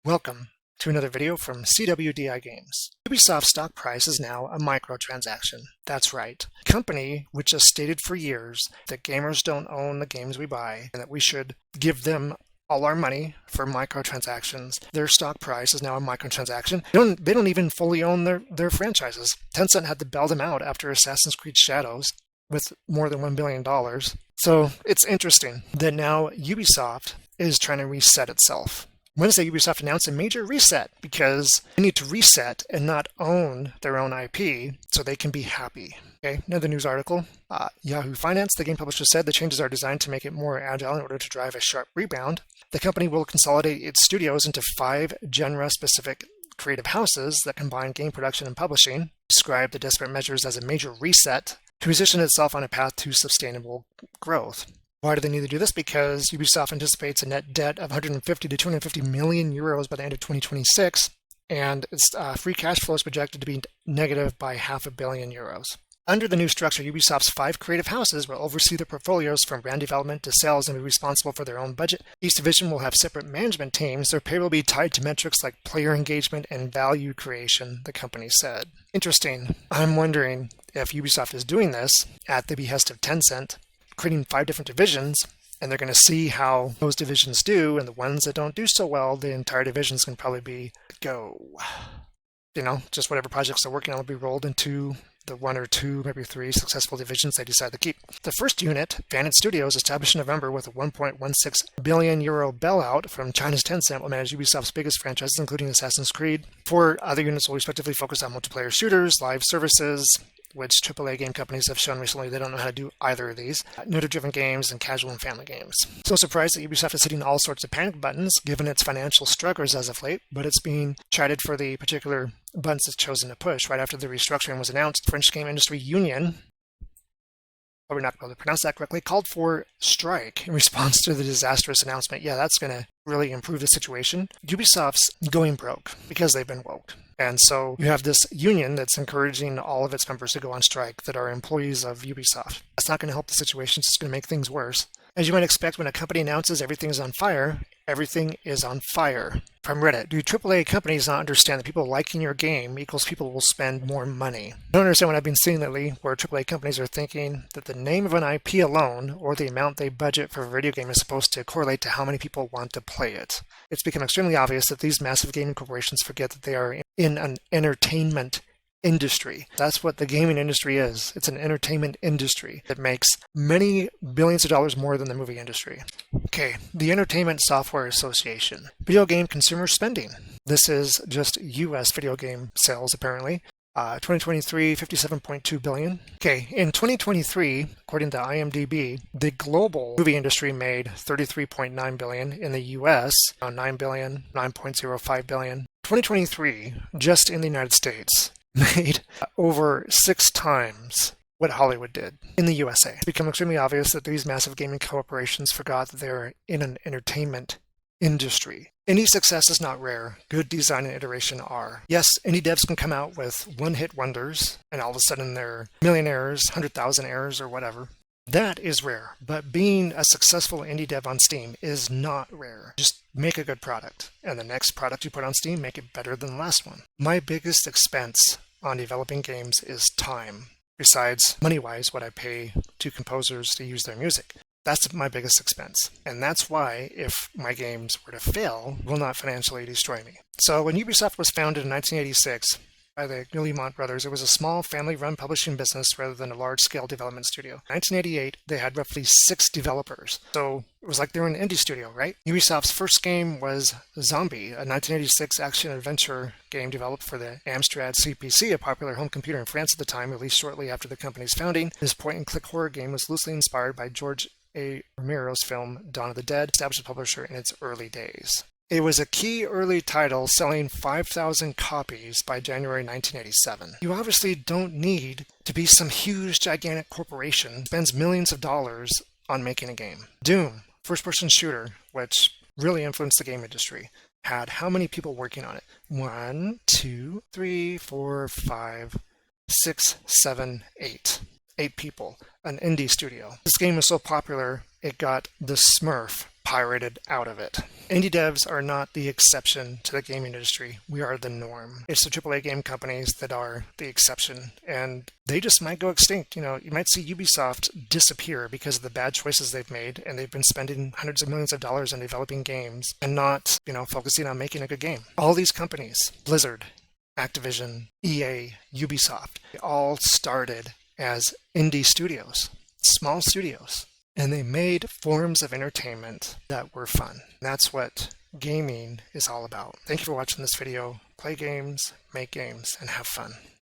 Welcome to another video from CWDI GAMES. Ubisoft's stock price is now a microtransaction. That's right. A company which has stated for years that gamers don't own the games we buy and that we should give them all our money for microtransactions. Their stock price is now a microtransaction. They don't even fully own their franchises. Tencent had to bail them out after Assassin's Creed Shadows with more than $1 billion. So it's interesting that now Ubisoft is trying to reset itself. Wednesday, Ubisoft announced a major reset because they need to reset and not own their own IP so they can be happy. Okay, another news article. Yahoo Finance, the game publisher, said the changes are designed to make it more agile in order to drive a sharp rebound. The company will consolidate its studios into 5 genre-specific creative houses that combine game production and publishing. Described the desperate measures as a major reset to position itself on a path to sustainable growth. Why do they need to do this? Because Ubisoft anticipates a net debt of 150 to 250 million euros by the end of 2026, and its free cash flow is projected to be negative by €500 million. Under the new structure, Ubisoft's 5 creative houses will oversee their portfolios from brand development to sales and be responsible for their own budget. Each division will have separate management teams. Their pay will be tied to metrics like player engagement and value creation, the company said. Interesting. I'm wondering if Ubisoft is doing this at the behest of Tencent, creating 5 different divisions, and they're going to see how those divisions do, and the ones that don't do so well, the entire divisions can probably be go. Just whatever projects they're working on will be rolled into the 1 or 2, maybe 3 successful divisions they decide to keep. The first unit, Vantage Studios, established in November with a €1.16 billion bailout from China's Tencent, will manage Ubisoft's biggest franchises, including Assassin's Creed. 4 other units will respectively focus on multiplayer shooters, live services, which AAA game companies have shown recently they don't know how to do either of these, narrative-driven games, and casual and family games. It's no surprise that Ubisoft is hitting all sorts of panic buttons, given its financial struggles as of late, but it's being chided for the particular buttons it's chosen to push. Right after the restructuring was announced, French Game Industry Union, probably not able to pronounce that correctly, called for strike in response to the disastrous announcement. Yeah, that's going to really improve the situation. Ubisoft's going broke because they've been woke. And so you have this union that's encouraging all of its members to go on strike that are employees of Ubisoft. That's not going to help the situation. It's going to make things worse. As you might expect, when a company announces everything is on fire, everything is on fire. From Reddit, do AAA companies not understand that people liking your game equals people will spend more money? I don't understand what I've been seeing lately, where AAA companies are thinking that the name of an IP alone, or the amount they budget for a video game, is supposed to correlate to how many people want to play it. It's become extremely obvious that these massive gaming corporations forget that they are in an entertainment industry. That's what the gaming industry is. It's an entertainment industry that makes many billions of dollars more than the movie industry. Okay, the Entertainment Software Association. Video game consumer spending. This is just US video game sales, apparently. 2023, $57.2 billion. Okay, in 2023, according to IMDb, the global movie industry made $33.9 billion. In the US, around $9 billion, $9.05 billion. 2023, just in the United States, made over 6 times what Hollywood did in the USA. It's become extremely obvious that these massive gaming corporations forgot that they're in an entertainment industry. Indie success is not rare. Good design and iteration are. Yes, indie devs can come out with one-hit wonders, and all of a sudden they're millionaires, 100,000 errors, or whatever. That is rare, but being a successful indie dev on Steam is not rare. Just make a good product, and the next product you put on Steam, make it better than the last one. My biggest expense on developing games is time, besides money-wise what I pay to composers to use their music. That's my biggest expense, and that's why, if my games were to fail, it will not financially destroy me. So when Ubisoft was founded in 1986, by the Guillemot brothers, it was a small family-run publishing business rather than a large-scale development studio. In 1988, they had roughly 6 developers, so it was like they were an indie studio, right? Ubisoft's first game was Zombi, a 1986 action-adventure game developed for the Amstrad CPC, a popular home computer in France at the time, released shortly after the company's founding. This point-and-click horror game was loosely inspired by George A. Romero's film Dawn of the Dead, established a publisher in its early days. It was a key early title, selling 5,000 copies by January 1987. You obviously don't need to be some huge, gigantic corporation that spends millions of dollars on making a game. Doom, first-person shooter, which really influenced the game industry, had how many people working on it? 1, 2, 3, 4, 5, 6, 7, 8. 8 people. An indie studio. This game was so popular, it got the Smurf pirated out of it. Indie devs are not the exception to the gaming industry. We are the norm. It's the AAA game companies that are the exception, and they just might go extinct. You might see Ubisoft disappear because of the bad choices they've made, and they've been spending hundreds of millions of dollars on developing games and not, focusing on making a good game. All these companies, Blizzard, Activision, EA, Ubisoft, they all started as indie studios, small studios. And they made forms of entertainment that were fun. That's what gaming is all about. Thank you for watching this video. Play games, make games, and have fun.